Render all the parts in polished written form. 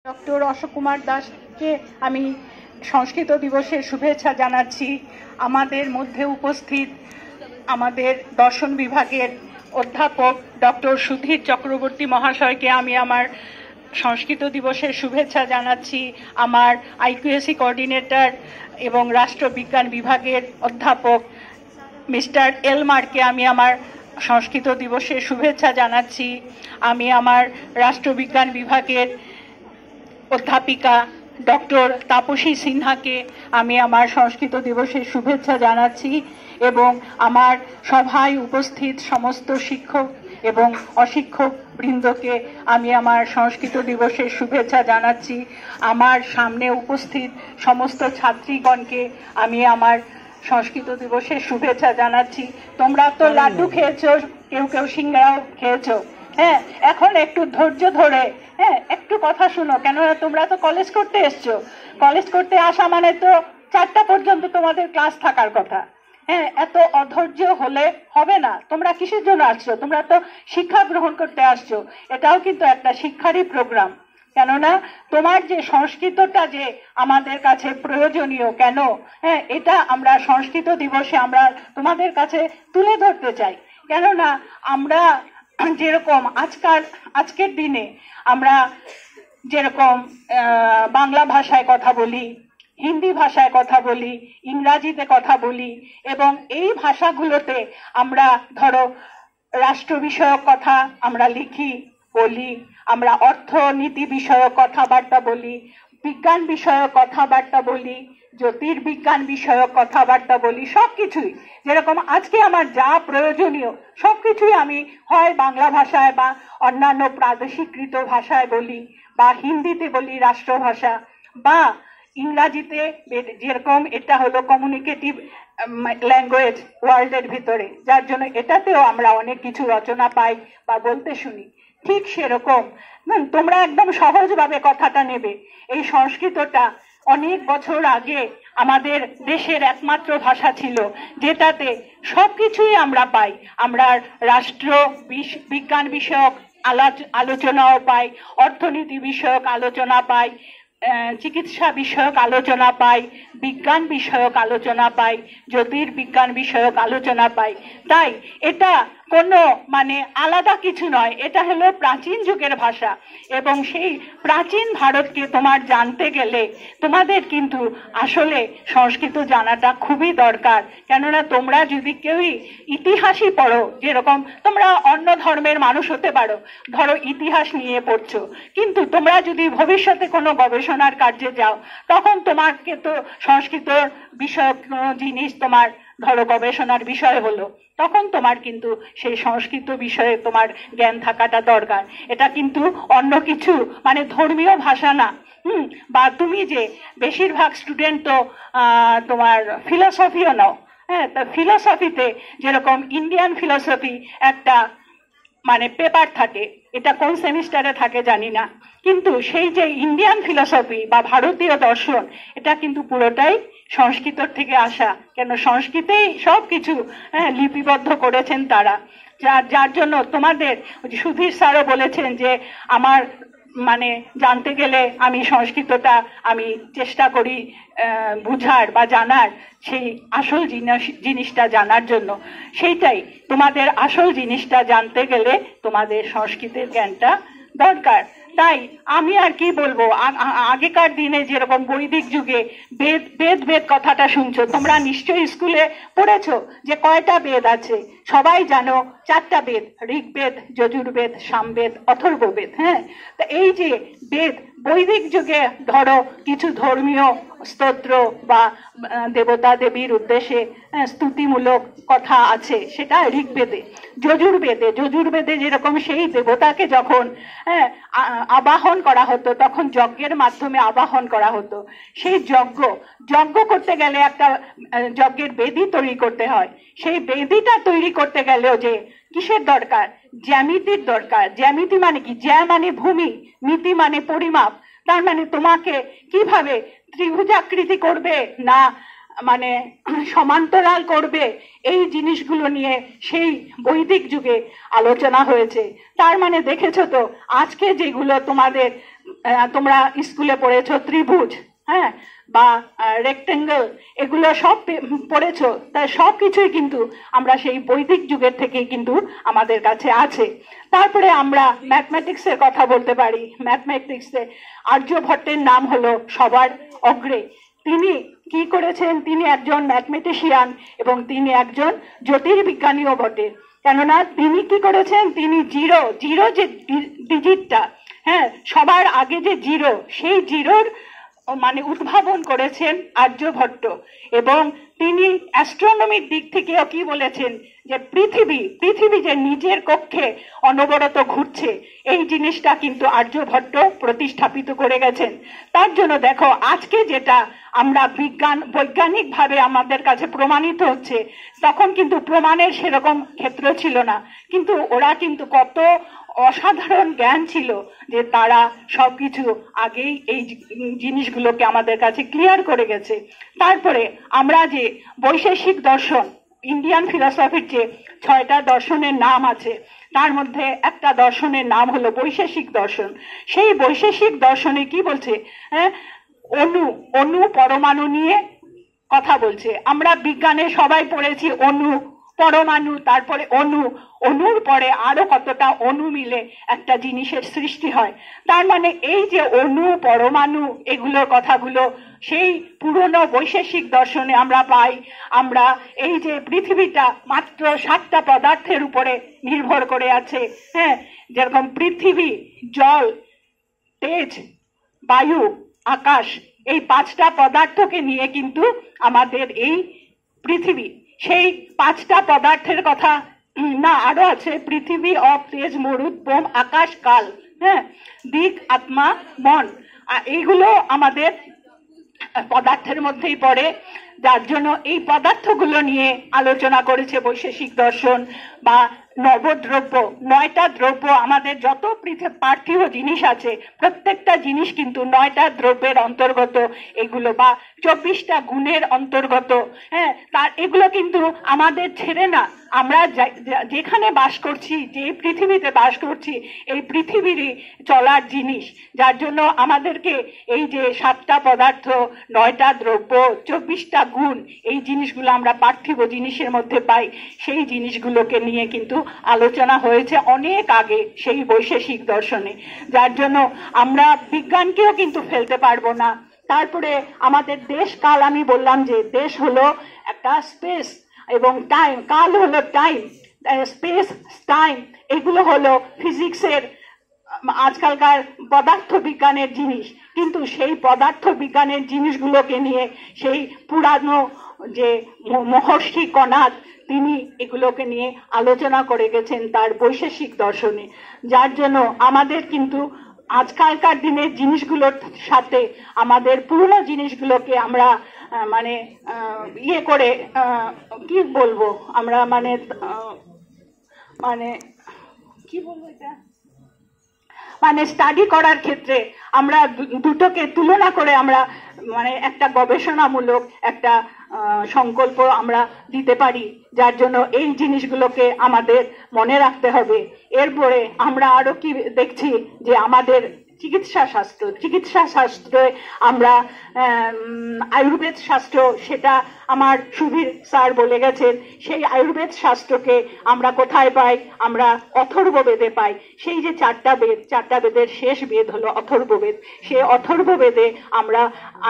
Doctor Ashok Kumar দাসকে আমি সংস্কৃত দিবসের শুভেচ্ছা জানাচ্ছি। আমাদের মধ্যে উপস্থিত আমাদের দর্শন বিভাগের অধ্যাপক ডক্টর সুধীর চক্রবর্তী মহাশয়কে আমি আমার সংস্কৃত দিবসের শুভেচ্ছা জানাচ্ছি। আমার আইকিউএসি কোঅর্ডিনেটর এবং রাষ্ট্রবিজ্ঞান বিভাগের অধ্যাপক মিস্টার এলমারকে আমি আমার সংস্কৃত দিবসের শুভেচ্ছা জানাচ্ছি। আমি আমার রাষ্ট্রবিজ্ঞান বিভাগের অধ্যাপিকা ডক্টর তাপসী সিনহাকে আমি আমার সংস্কৃত দিবসের শুভেচ্ছা জানাচ্ছি এবং আমার সভায় উপস্থিত সমস্ত শিক্ষক এবং অশিক্ষক বৃন্দকে আমি আমার সংস্কৃত দিবসের শুভেচ্ছা জানাচ্ছি। আমার সামনে উপস্থিত সমস্ত ছাত্রীগণকে আমি আমার সংস্কৃত দিবসের শুভেচ্ছা জানাচ্ছি। তোমরা তো লাড্ডু খেয়েছো, কেউ কেউ সিঙ্গারাও খেয়েছো। হ্যাঁ, এখন একটু ধৈর্য ধরে একটু কথা শুনো, কেননা তোমরা তো কলেজ করতে এসছো। কলেজ করতে আসা মানে তো 4টা পর্যন্ত তোমাদের ক্লাস থাকার কথা। হ্যাঁ, এত অধৈর্য হলে হবে না। তোমরা কিসের জন্য আসছো? তোমরা তো শিক্ষা গ্রহণ করতে আসছো। এটাও কিন্তু একটা শিক্ষারই প্রোগ্রাম। কেননা তোমার যে সংস্কৃতটা যে আমাদের কাছে প্রয়োজনীয়, কেন এটা আমরা সংস্কৃত দিবসে আমরা তোমাদের কাছে তুলে ধরতে চাই। কেননা আমরা যেরকম আজকের দিনে আমরা যেরকম বাংলা ভাষায় কথা বলি, হিন্দি ভাষায় কথা বলি, ইংরাজিতে কথা বলি এবং এই ভাষাগুলোতে আমরা ধরো রাষ্ট্র বিষয়ক কথা আমরা লিখি, বলি, আমরা অর্থনীতি বিষয়ক কথাবার্তা বলি, বিজ্ঞান বিষয়ক কথাবার্তা বলি, জ্যোতির্বিজ্ঞান বিষয়ক কথাবার্তা বলি, সবকিছুই যেরকম আজকে আমার যা প্রয়োজনীয় সবকিছুই আমি হয় বাংলা ভাষায় বা অন্যান্য প্রাদেশিকৃত ভাষায় বলি, বা হিন্দিতে বলি রাষ্ট্রভাষা, বা ইংরাজিতে যেরকম এটা হলো কমিউনিকেটিভ ল্যাঙ্গুয়েজ ওয়ার্ল্ডের ভিতরে, যার জন্য এটাতেও আমরা অনেক কিছু রচনা পাই বা বলতে শুনি। ঠিক সেরকম তোমরা একদম সহজভাবে কথাটা নেবে। এই সংস্কৃতটা অনেক বছর আগে আমাদের দেশের একমাত্র ভাষা ছিল যেটাতে সবকিছুই আমরা পাই। আমরা রাষ্ট্র বিজ্ঞান বিষয়ক আলোচনাও পাই, অর্থনীতি বিষয়ক আলোচনা পাই, চিকিৎসা বিষয়ক আলোচনা পাই, বিজ্ঞান বিষয়ক আলোচনা পাই, জ্যোতির্বিজ্ঞান বিষয়ক আলোচনা পাই। তাই এটা কোনো আলাদা কিছু নয়, এটা হলো প্রাচীন যুগের ভাষা। এবং সেই প্রাচীন ভারতকে তোমার জানতে গেলে তোমাদের কিন্তু আসলে সংস্কৃত জানাটা খুবই দরকার। কেননা তোমরা যদি কেউই ইতিহাসই পড়ো, যেরকম তোমরা অন্য ধর্মের মানুষ হতে পারো, ধরো ইতিহাস নিয়ে পড়ছো, কিন্তু তোমরা যদি ভবিষ্যতে কোনো গবেষণার কার্যে যাও, তখন তোমাকে তো সংস্কৃত বিষয়ক জিনিস তোমার ধরো গবেষণার বিষয় হলো, তখন তোমার কিন্তু সেই সংস্কৃত বিষয়ে তোমার জ্ঞান থাকাটা দরকার। এটা কিন্তু অন্য কিছু ধর্মীয় ভাষা না। বা তুমি যে বেশিরভাগ স্টুডেন্ট তো তোমার ফিলসফিও নাও। হ্যাঁ, তা ফিলসফিতে যেরকম ইন্ডিয়ান ফিলসফি একটা পেপার থাকে, এটা কোন সেমিস্টারে থাকে জানি না, কিন্তু সেই যে ইন্ডিয়ান ফিলসফি বা ভারতীয় দর্শন, এটা কিন্তু পুরোটাই সংস্কৃত থেকে আসা। কেন সংস্কৃতেই সব কিছু লিপিবদ্ধ করেছেন তারা। যার জন্য তোমাদের সুধীর স্যারও বলেছেন যে আমার জানতে গেলে আমি সংস্কৃতটা আমি চেষ্টা করি বুঝার বা জানার, সেই আসল জিনিসটা জানার জন্য। সেইটাই তোমাদের আসল জিনিসটা জানতে গেলে তোমাদের সংস্কৃতের জ্ঞানটা দরকার। তাই আমি আর কি বলবো, আগেকার দিনে যেরকম বৈদিক যুগে বেদ কথাটা শুনছো, তোমরা নিশ্চয়ই স্কুলে পড়েছো যে কয়টা বেদ আছে। সবাই জানো 4টা বেদ, ঋগ্বেদ, যজুর্বেদ, সামবেদ, অথর্ববেদ। হ্যাঁ, তা এই যে বেদ, বৈদিক যুগে ধরো কিছু ধর্মীয় স্তোত্র বা দেবতা দেবীর উদ্দেশ্যে স্তুতিমূলক কথা আছে, সেটা ঋগ্বেদে। যজুর্বেদে যেরকম সেই দেবতাকে যখন আবাহন করা হতো, তখন যজ্ঞের মাধ্যমে আবাহন করা হতো। সেই যজ্ঞ করতে গেলে একটা যজ্ঞের বেদী তৈরি করতে হয়। সেই বেদীটা তৈরি করতে গেলেও যে কিসের দরকার? জ্যামিতির দরকার। জ্যামিতি মানে কি? জ্যা মানে ভূমি, মিতি মানে পরিমাপ। তার তোমাকে কিভাবে ত্রিভুজাকৃতি করবে না সমান্তরাল করবে, এই জিনিসগুলো নিয়ে সেই বৈদিক যুগে আলোচনা হয়েছে। তার দেখেছো তো আজকে যেগুলো তোমাদের তোমরা স্কুলে পড়েছো ত্রিভুজ, হ্যাঁ, বা রেক্টেঙ্গেল, এগুলো সব পড়েছো। তাই সব কিছুই কিন্তু আমরা সেই বৈদিক যুগের থেকেই কিন্তু আমাদের কাছে আছে। তারপরে আমরা ম্যাথমেটিক্সের কথা বলতে পারি। ম্যাথমেটিক্সে আর্যভট্টের নাম হলো সবার অগ্রে। তিনি কি করেছেন? তিনি একজন ম্যাথমেটিশিয়ান এবং তিনি একজন জ্যোতির্বিজ্ঞানীও বটে। কেননা তিনি কি করেছেন? তিনি জিরো জিরো যে ডিজিটটা, হ্যাঁ, সবার আগে যে জিরো, সেই জিরোর মানে উদ্ভাবন করেছেন আর্যভট্ট। এবং তিনি অ্যাস্ট্রোনমির দিক থেকেও কি বলেছেন যে পৃথিবী যে নিজের কক্ষে অনবরত ঘুরছে, এই জিনিসটা কিন্তু আর্যভট্ট প্রতিস্থাপিত করে গেছেন। তার জন্য দেখো আজকে যেটা আমরা বৈজ্ঞানিকভাবে আমাদের কাছে প্রমাণিত হচ্ছে, তখন কিন্তু প্রমাণের সেরকম ক্ষেত্র ছিল না, কিন্তু ওরা কিন্তু কত অসাধারণ জ্ঞান ছিল যে তারা সবকিছু আগেই এই জিনিসগুলোকে আমাদের কাছে ক্লিয়ার করে গেছে। তারপরে আমরা যে বৈশেষিক দর্শন, ইন্ডিয়ান ফিলসফির যে 6টা দর্শনের নাম আছে, তার মধ্যে একটা দর্শনের নাম হলো বৈশেষিক দর্শন। সেই বৈশেষিক দর্শনে কি বলছে? হ্যাঁ, অণু পরমাণু নিয়ে কথা বলছে। আমরা বিজ্ঞানে সবাই পড়েছি অণু, পরমাণু, তারপরে অণুর পরে আরো কতটা অণু মিলে একটা জিনিসের সৃষ্টি হয়। তার মানে এই যে অণু, পরমাণু, এগুলোর কথাগুলো সেই পুরনো বৈশেষিক দর্শনে আমরা পাই। আমরা এই যে পৃথিবীটা মাত্র 7টা পদার্থের উপরে নির্ভর করে আছে, হ্যাঁ, যেরকম পৃথিবী, জল, তেজ, বায়ু, আকাশ, এই 5টা পদার্থকে নিয়ে কিন্তু আমাদের এই পৃথিবী। সেই 5টা পদার্থের কথা না, আরো আছে পৃথিবী, অপ, তেজ, মরুদ, বোম, আকাশ, কাল, হ্যাঁ, দিক, আত্মা, মন, এইগুলো আমাদের পদার্থের মধ্যেই পড়ে। যার জন্য এই পদার্থগুলো নিয়ে আলোচনা করেছে বৈশেষিক দর্শন। বা নবদ্রব্য, 9টা দ্রব্য, আমাদের যত পার্থিব জিনিস আছে প্রত্যেকটা জিনিস কিন্তু 9টা দ্রব্যের অন্তর্গত এগুলো, বা 24টা গুণের অন্তর্গত। হ্যাঁ, তার এগুলো কিন্তু আমাদের ছেড়ে না, আমরা যেখানে বাস করছি, যে পৃথিবীতে বাস করছি, এই পৃথিবীরই চলার জিনিস। যার জন্য আমাদেরকে এই যে 7টা পদার্থ, 9টা দ্রব্য, 24টা গুণ, এই জিনিসগুলো আমরা পার্থিব জিনিসের মধ্যে পাই। সেই জিনিসগুলোকে নিয়ে কিন্তু আলোচনা হয়েছে অনেক আগে সেই বৈশেষিক দর্শনে। যার জন্য আমরা বিজ্ঞানকেও কিন্তু ফেলতে পারবো না। তারপরে আমাদের দেশ কাল, আমি বললাম যে দেশ হলো একটা স্পেস এবং টাইম, কাল হলো টাইম, স্পেস, টাইম, এগুলো হলো ফিজিক্সের আজকালকার পদার্থ বিজ্ঞানের জিনিস। কিন্তু সেই পদার্থ বিজ্ঞানের জিনিসগুলোকে নিয়ে সেই পুরানো যে মহর্ষি কণাদ, তিনি এগুলোকে নিয়ে আলোচনা করে গেছেন তার বৈশেষিক দর্শনে। যার জন্য আমাদের কিন্তু আজকালকার দিনের জিনিসগুলোর সাথে আমাদের পুরনো জিনিসগুলোকে আমরা মানে ইয়ে করে কি বলবো আমরা, মানে কি বলবো এটা, মানে স্টাডি করার ক্ষেত্রে আমরা দুটোকে তুলনা করে আমরা মানে একটা গবেষণামূলক একটা সংকল্প আমরা দিতে পারি। যার জন্য এই জিনিসগুলোকে আমাদের মনে রাখতে হবে। এরপরে আমরা আরো কি দেখছি যে আমাদের চিকিৎসা শাস্ত্রে আমরা আয়ুর্বেদ শাস্ত্র, সেটা আমার সুধীর স্যার বলে গেছেন। সেই আয়ুর্বেদ শাস্ত্রকে আমরা কোথায় পাই? আমরা অথর্ববেদে পাই। সেই যে 4টা বেদ, 4টা বেদের শেষ বেদ হলো অথর্ববেদ। সেই অথর্ববেদে আমরা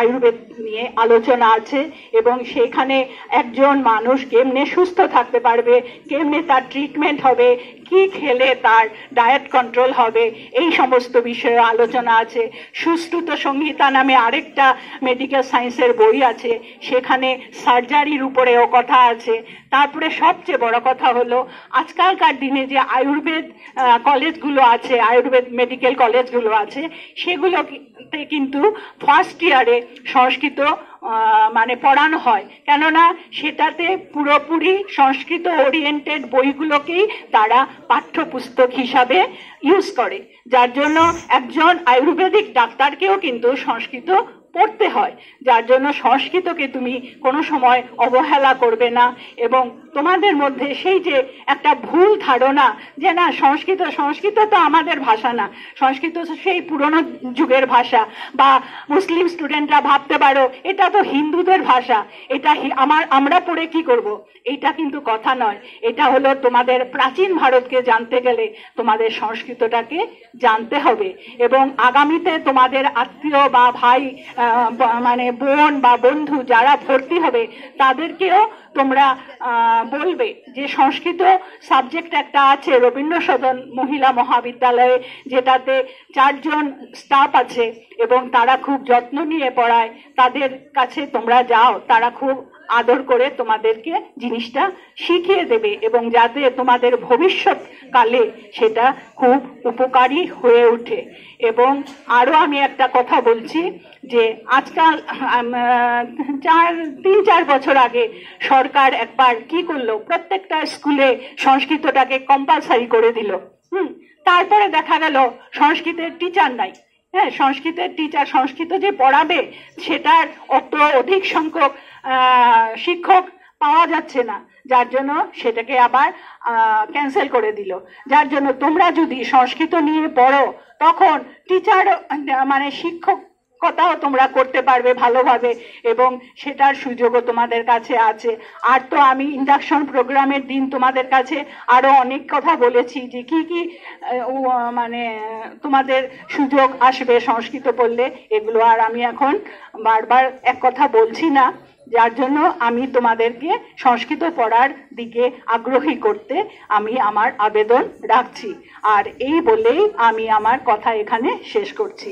আয়ুর্বেদ নিয়ে আলোচনা আছে এবং সেখানে একজন মানুষ কেমনে সুস্থ থাকতে পারবে, কেমনে তার ট্রিটমেন্ট হবে, কি খেলে তার ডায়েট কন্ট্রোল হবে, এই সমস্ত বিষয়ে আলোচনা আছে। সুশ্রুত সংহিতা নামে আরেকটা মেডিকেল সায়েন্সের বই আছে, সেখানে সার্জারির উপরেও কথা আছে। তারপরে সবচেয়ে বড় কথা হলো আজকালকার দিনে যে আয়ুর্বেদ কলেজগুলো আছে, আয়ুর্বেদ মেডিকেল কলেজগুলো আছে, সেগুলোতে কিন্তু ফার্স্ট ইয়ারে সংস্কৃত মানে পড়ানো হয়। কেননা সেটাতে পুরোপুরি সংস্কৃত ওরিয়েন্টেড বইগুলোকেই তারা পাঠ্যপুস্তক হিসাবে ইউজ করে। যার জন্য একজন আয়ুর্বেদিক ডাক্তারকেও কিন্তু সংস্কৃত পড়তে হয়, যার জন্য সংস্কৃতকে তুমি কোনো সময় অবহেলা করবে না। এবং তোমাদের মধ্যে সেই যে একটা ভুল ধারণা যে না সংস্কৃত তো আমাদের ভাষা না, সংস্কৃত সেই পুরনো যুগের ভাষা, বা মুসলিম স্টুডেন্টরা ভাবতে পারো এটা তো হিন্দুদের ভাষা, এটা আমরা পড়ে কি করব, এটা কিন্তু কথা নয়। এটা হলো তোমাদের প্রাচীন ভারতকে জানতে গেলে তোমাদের সংস্কৃতটাকে জানতে হবে। এবং আগামীতে তোমাদের আত্মীয় বা ভাই মানে বোন বা বন্ধু যারা ভর্তি হবে তাদেরকেও তোমরা বলবে যে সংস্কৃত সাবজেক্ট একটা আছে রবীন্দ্র সদন মহিলা মহাবিদ্যালয়ে, যেটাতে 4 জন স্টাফ আছে এবং তারা খুব যত্ন নিয়ে পড়ায়। তাদের কাছে তোমরা যাও, তারা খুব আদর করে তোমাদেরকে জিনিসটা শিখিয়ে দেবে এবং যাতে তোমাদের ভবিষ্যৎকালে সেটা খুব উপকারী হয়ে ওঠে। এবং আরো আমি একটা কথা বলছি যে আজকাল 3-4 বছর আগে সরকার একবার কি করলো, প্রত্যেকটা স্কুলে সংস্কৃতটাকে কম্পালসারি করে দিল। তারপরে দেখা গেল সংস্কৃতের টিচার নাই। হ্যাঁ, সংস্কৃতের টিচার সংস্কৃত যে পড়াবে সেটার অত অধিক সংখ্যক শিক্ষক পাওয়া যাচ্ছে না, যার জন্য সেটাকে আবার ক্যান্সেল করে দিল। যার জন্য তোমরা যদি সংস্কৃত নিয়ে পড়ো তখন টিচার মানে শিক্ষকতাও তোমরা করতে পারবে ভালোভাবে এবং সেটার সুযোগও তোমাদের কাছে আছে। আর তো আমি ইন্ডাকশন প্রোগ্রামের দিন তোমাদের কাছে আরো অনেক কথা বলেছি যে কি কি মানে তোমাদের সুযোগ আসবে সংস্কৃত পড়লে, এগুলো আর আমি এখন বারবার এক কথা বলছি না। যার জন্য আমি তোমাদেরকে সংস্কৃত পড়ার দিকে আগ্রহী করতে আমি আমার আবেদন রাখছি। আর এই বলেই আমি আমার কথা এখানে শেষ করছি।